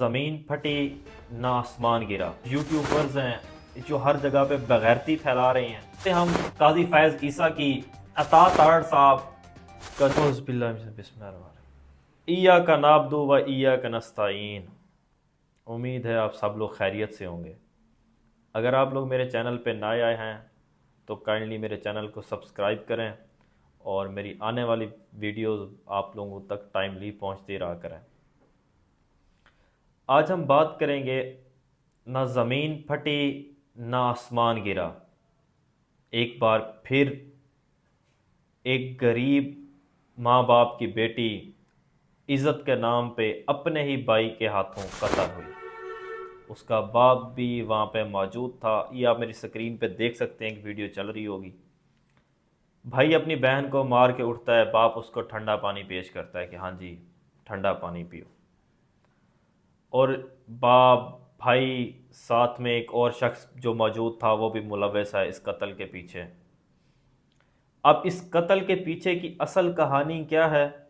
ज़मीन फटी ना आसमान गिरा। यूट्यूबर्स हैं जो हर जगह पे बगैरती फैला रहे हैं। तो हम काजी फैज़ ईसा की अता तारड़ साहब का ईया का नाबदु व ईया का नस्ताईन। उम्मीद है आप सब लोग खैरियत से होंगे। अगर आप लोग मेरे चैनल पे नए आए हैं तो काइंडली मेरे चैनल को सब्सक्राइब करें और मेरी आने वाली वीडियोस आप लोगों तक टाइमली पहुंचती रहा करें। आज हम बात करेंगे ना ज़मीन फटी ना आसमान गिरा। एक बार फिर एक गरीब माँ बाप की बेटी इज़्ज़त के नाम पे अपने ही भाई के हाथों कत्ल हुई। उसका बाप भी वहाँ पे मौजूद था। ये आप मेरी स्क्रीन पे देख सकते हैं, एक वीडियो चल रही होगी। भाई अपनी बहन को मार के उठता है, बाप उसको ठंडा पानी पेश करता है कि हाँ जी ठंडा पानी पियो। और बाप भाई साथ में एक और शख्स जो मौजूद था वो भी मुलव्वस है इस कत्ल के पीछे। अब इस कत्ल के पीछे की असल कहानी क्या है,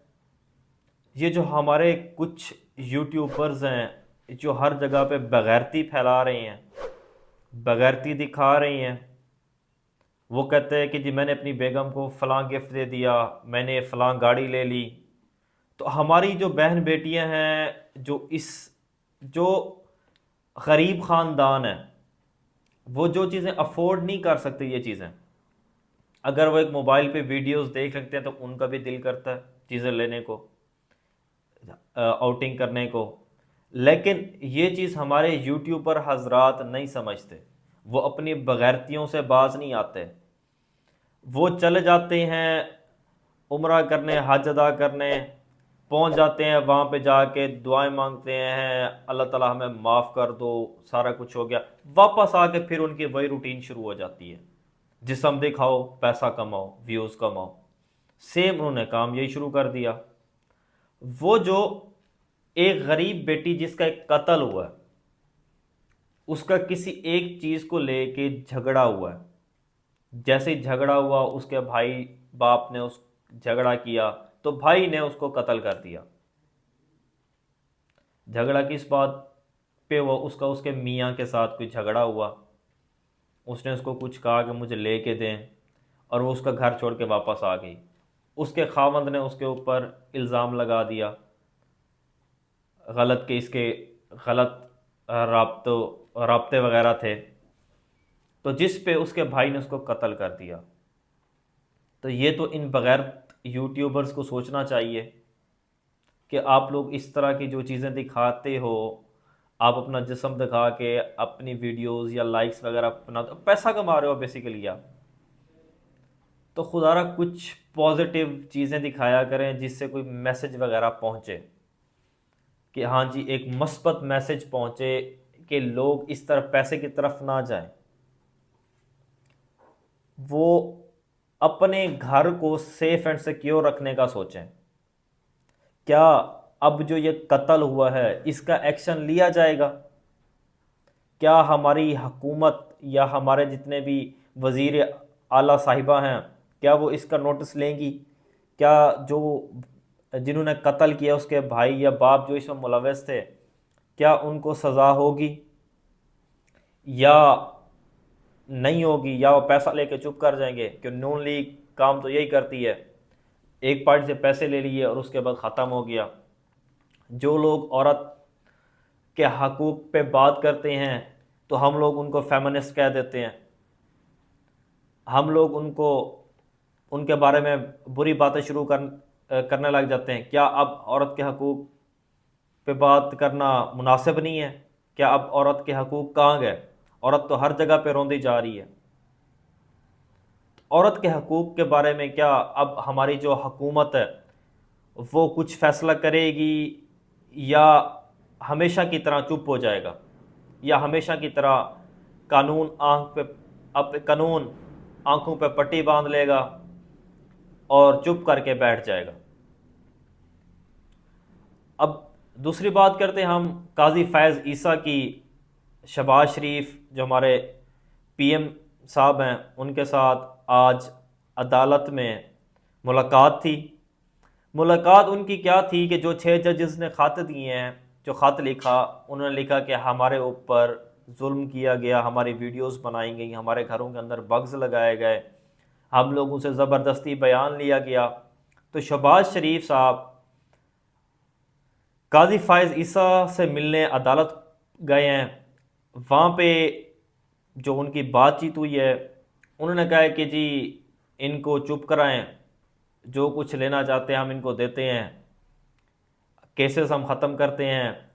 ये जो हमारे कुछ यूट्यूबर्स हैं जो हर जगह पे बगैरती फैला रहे हैं, बगैरती दिखा रही हैं। वो कहते हैं कि जी मैंने अपनी बेगम को फ़लाँ गिफ्ट दे दिया, मैंने फ़लाँ गाड़ी ले ली। तो हमारी जो बहन बेटियां हैं जो गरीब ख़ानदान है, वो जो चीज़ें अफोर्ड नहीं कर सकते, ये चीज़ें अगर वो एक मोबाइल पे वीडियोस देख सकते हैं तो उनका भी दिल करता है चीज़ें लेने को, आउटिंग करने को। लेकिन ये चीज़ हमारे यूट्यूबर हजरात नहीं समझते। वो अपनी बगैरतियों से बाज नहीं आते। वो चले जाते हैं उम्रा करने, हज अदा करने, पहुंच जाते हैं, वहाँ पे जाके दुआएं मांगते हैं, अल्लाह ताला हमें माफ़ कर दो, सारा कुछ हो गया। वापस आके फिर उनकी वही रूटीन शुरू हो जाती है, जिस्म दिखाओ, पैसा कमाओ, व्यूज़ कमाओ। सेम उन्होंने काम यही शुरू कर दिया। वो जो एक गरीब बेटी जिसका एक कत्ल हुआ है, उसका किसी एक चीज़ को लेके झगड़ा हुआ है। जैसे ही झगड़ा हुआ, उसके भाई बाप ने उस झगड़ा किया तो भाई ने उसको कत्ल कर दिया। झगड़ा किस बात पे हुआ, उसका उसके मियाँ के साथ कोई झगड़ा हुआ। उसने उसको कुछ कहा कि मुझे लेके दें, और वो उसका घर छोड़ के वापस आ गई। उसके खावंद ने उसके ऊपर इल्ज़ाम लगा दिया गलत के, इसके गलत राब्ते वगैरह थे, तो जिस पे उसके भाई ने उसको कत्ल कर दिया। तो ये तो इन बगैर यूट्यूबर्स को सोचना चाहिए कि आप लोग इस तरह की जो चीज़ें दिखाते हो, आप अपना जिस्म दिखा के अपनी वीडियोस या लाइक्स वगैरह अपना पैसा कमा रहे हो बेसिकली आप। तो खुदारा कुछ पॉजिटिव चीज़ें दिखाया करें जिससे कोई मैसेज वगैरह पहुँचे, कि हाँ जी एक मस्बत मैसेज पहुँचे कि लोग इस तरफ पैसे की तरफ ना जाएं। वो अपने घर को सेफ एंड सिक्योर रखने का सोचें। क्या अब जो ये कत्ल हुआ है इसका एक्शन लिया जाएगा? क्या हमारी हुकूमत या हमारे जितने भी वज़ीर आला साहिबा हैं, क्या वो इसका नोटिस लेंगी? क्या जो जिन्होंने कत्ल किया उसके भाई या बाप जो इसमें मुलव्वस थे, क्या उनको सज़ा होगी या नहीं होगी, या वो पैसा लेके चुप कर जाएंगे? कि नून लीग काम तो यही करती है, एक पार्टी से पैसे ले लिए और उसके बाद ख़त्म हो गया। जो लोग औरत के हकूक़ पे बात करते हैं तो हम लोग उनको फेमिनिस्ट कह देते हैं, हम लोग उनको उनके बारे में बुरी बातें शुरू करने लग जाते हैं। क्या अब औरत के हकूक़ पे बात करना मुनासिब नहीं है? क्या अब औरत के हकूक़ कहाँ गए? औरत तो हर जगह पे रोंदी जा रही है। औरत के हकूक़ के बारे में क्या अब हमारी जो हुकूमत है वो कुछ फ़ैसला करेगी, या हमेशा की तरह चुप हो जाएगा, या हमेशा की तरह कानून आंखों पे पट्टी बांध लेगा और चुप करके बैठ जाएगा? अब दूसरी बात करते हैं हम काजी फैज़ ईसा की। शहबाज शरीफ जो हमारे पीएम साहब हैं, उनके साथ आज अदालत में मुलाकात थी। मुलाकात उनकी क्या थी कि जो 6 जजेस ने खत दिए हैं जो ख़त लिखा, उन्होंने लिखा कि हमारे ऊपर जुल्म किया गया, हमारी वीडियोस बनाई गई, हमारे घरों के अंदर बग्स लगाए गए, हम लोगों से ज़बरदस्ती बयान लिया गया। तो शहबाज शरीफ साहब काजी फ़ाइज़ ईसा से मिलने अदालत गए हैं। वहाँ पे जो उनकी बातचीत हुई है, उन्होंने कहा है कि जी इनको चुप कराएं, जो कुछ लेना चाहते हैं हम इनको देते हैं, केसेस हम ख़त्म करते हैं।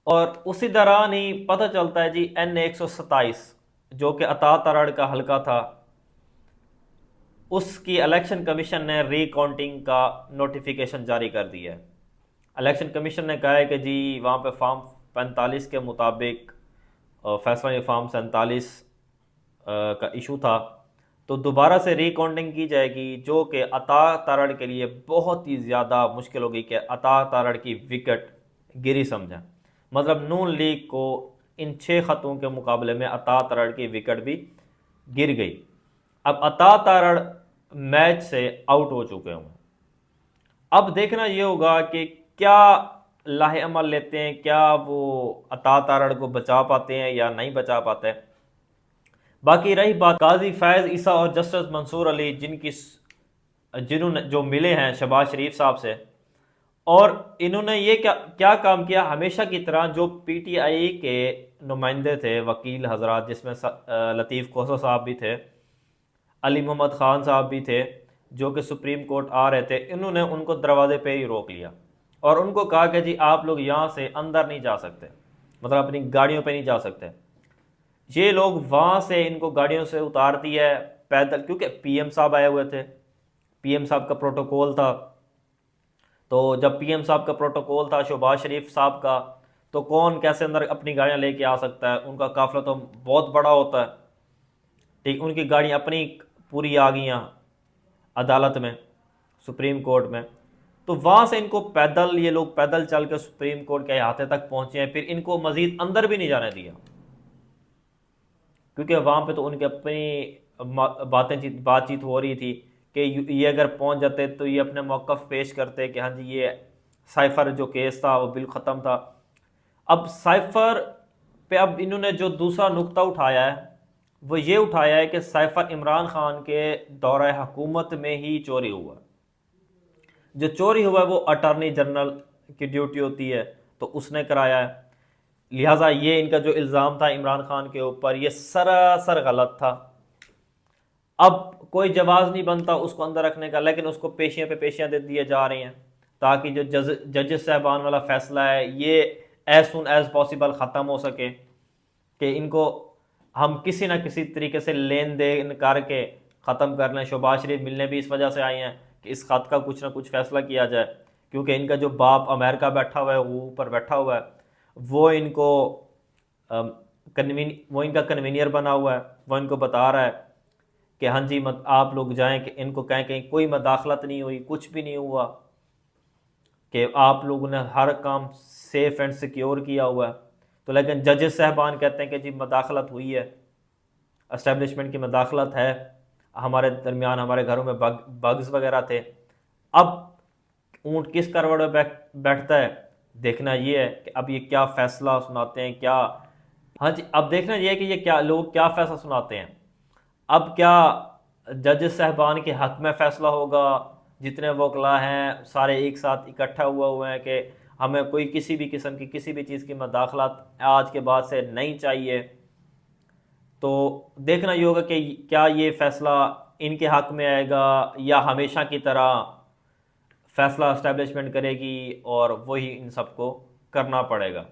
और उसी दौरान ही पता चलता है जी N127 जो कि अता तराड़ का हलका था, उसकी इलेक्शन कमीशन ने रीकाउंटिंग का नोटिफिकेशन जारी कर दिया है। इलेक्शन कमीशन ने कहा है कि जी वहाँ पे फॉर्म 45 के मुताबिक फैसला ये फॉर्म 47 का इशू था, तो दोबारा से रिकाउंटिंग की जाएगी, जो कि अता तारड़ के लिए बहुत ही ज़्यादा मुश्किल होगी कि अता तारड़ की विकेट गिरी समझा। मतलब नून लीग को इन 6 ख़तों के मुकाबले में अता तारड़ की विकेट भी गिर गई। अब अता तारड़ मैच से आउट हो चुके होंगे। अब देखना ये होगा कि क्या लाहे अमल लेते हैं, क्या वो अता तारड़ को बचा पाते हैं या नहीं बचा पाते हैं। बाकी रही बात काजी फैज़ ईसा और जस्टिस मंसूर अली, जिन्होंने जो मिले हैं शहबाज शरीफ साहब से, और इन्होंने ये क्या काम किया, हमेशा की तरह जो PTI के नुमाइंदे थे, वकील हजरात, जिसमें लतीफ़ खोसा साहब भी थे, अली मोहम्मद ख़ान साहब भी थे, जो कि सुप्रीम कोर्ट आ रहे थे, इन्होंने उनको दरवाजे पे ही रोक लिया और उनको कहा कि जी आप लोग यहाँ से अंदर नहीं जा सकते, मतलब अपनी गाड़ियों पे नहीं जा सकते। ये लोग वहाँ से इनको गाड़ियों से उतार दिया है पैदल, क्योंकि PM साहब आए हुए थे, PM साहब का प्रोटोकॉल था। तो जब PM साहब का प्रोटोकॉल था शहबाज शरीफ साहब का, तो कौन कैसे अंदर अपनी गाड़ियाँ लेके आ सकता है, उनका काफ़िला तो बहुत बड़ा होता है। ठीक, उनकी गाड़ी अपनी पूरी आ गई अदालत में, सुप्रीम कोर्ट में। तो वहाँ से इनको पैदल, ये लोग पैदल चल के सुप्रीम कोर्ट के अहाते तक पहुँचे हैं, फिर इनको मज़ीद अंदर भी नहीं जाने दिया, क्योंकि वहाँ पे तो उनकी अपनी बातचीत हो रही थी कि ये अगर पहुँच जाते तो ये अपने मौक़िफ़ पेश करते कि हाँ जी ये साइफ़र जो केस था वो बिल्कुल ख़त्म था। अब साइफ़र पे अब इन्होंने जो दूसरा नुक्ता उठाया है वो ये उठाया है कि साइफ़र इमरान ख़ान के दौरे हुकूमत में ही चोरी हुआ। जो चोरी हुआ है वो अटॉर्नी जनरल की ड्यूटी होती है, तो उसने कराया है। लिहाजा ये इनका जो इल्ज़ाम था इमरान ख़ान के ऊपर, ये सरासर गलत था। अब कोई जवाज़ नहीं बनता उसको अंदर रखने का, लेकिन उसको पेशियाँ पे पेशियाँ दे दिए जा रही हैं ताकि जो जजेस साहबान वाला फ़ैसला है ये एज सुन एज़ पॉसिबल ख़त्म हो सके, कि इनको हम किसी ना किसी तरीके से लेन देन करके ख़त्म कर लें। शहबाज शरीफ मिलने भी इस वजह से आए हैं कि इस ख़त का कुछ ना कुछ फ़ैसला किया जाए, क्योंकि इनका जो बाप अमेरिका बैठा हुआ है, वो ऊपर बैठा हुआ है, वो इनको वो इनका कन्वीनियर बना हुआ है। वो इनको बता रहा है कि हाँ जी मत आप लोग जाएं, कि इनको कहें कि कोई मदाखलत नहीं हुई, कुछ भी नहीं हुआ, कि आप लोगों ने हर काम सेफ़ एंड सिक्योर किया हुआ है। तो लेकिन जजेस साहबान कहते हैं कि जी मदाखलत हुई है, एस्टेब्लिशमेंट की मदाखलत है, हमारे दरमियान हमारे घरों में बग्स वगैरह थे। अब ऊँट किस करवट में बैठता है, देखना ये है कि अब ये क्या फ़ैसला सुनाते हैं। क्या, हाँ जी, अब देखना ये है कि ये क्या लोग क्या फ़ैसला सुनाते हैं। अब क्या जजेस साहबान के हक़ में फ़ैसला होगा, जितने वकला हैं सारे एक साथ इकट्ठा हुए हैं कि हमें कोई किसी भी किस्म की किसी भी चीज़ की मदाखलत आज के बाद से नहीं चाहिए। तो देखना ये होगा कि क्या ये फ़ैसला इनके हक़ में आएगा या हमेशा की तरह फ़ैसला इस्टेब्लिशमेंट करेगी और वही इन सबको करना पड़ेगा।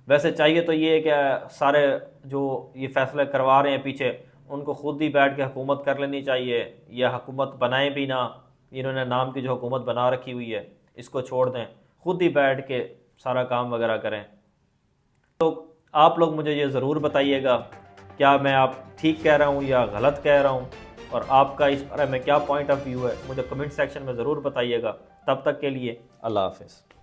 वैसे चाहिए तो ये कि सारे जो ये फ़ैसले करवा रहे हैं पीछे, उनको खुद ही बैठ के हुकूमत कर लेनी चाहिए, या हुकूमत बनाएं भी ना, इन्होंने नाम की जो हुकूमत बना रखी हुई है इसको छोड़ दें, खुद ही बैठ के सारा काम वगैरह करें। तो आप लोग मुझे ये ज़रूर बताइएगा क्या मैं आप ठीक कह रहा हूँ या गलत कह रहा हूँ, और आपका इस बारे में क्या पॉइंट ऑफ व्यू है, मुझे कमेंट सेक्शन में ज़रूर बताइएगा। तब तक के लिए अल्लाह हाफ़िज़।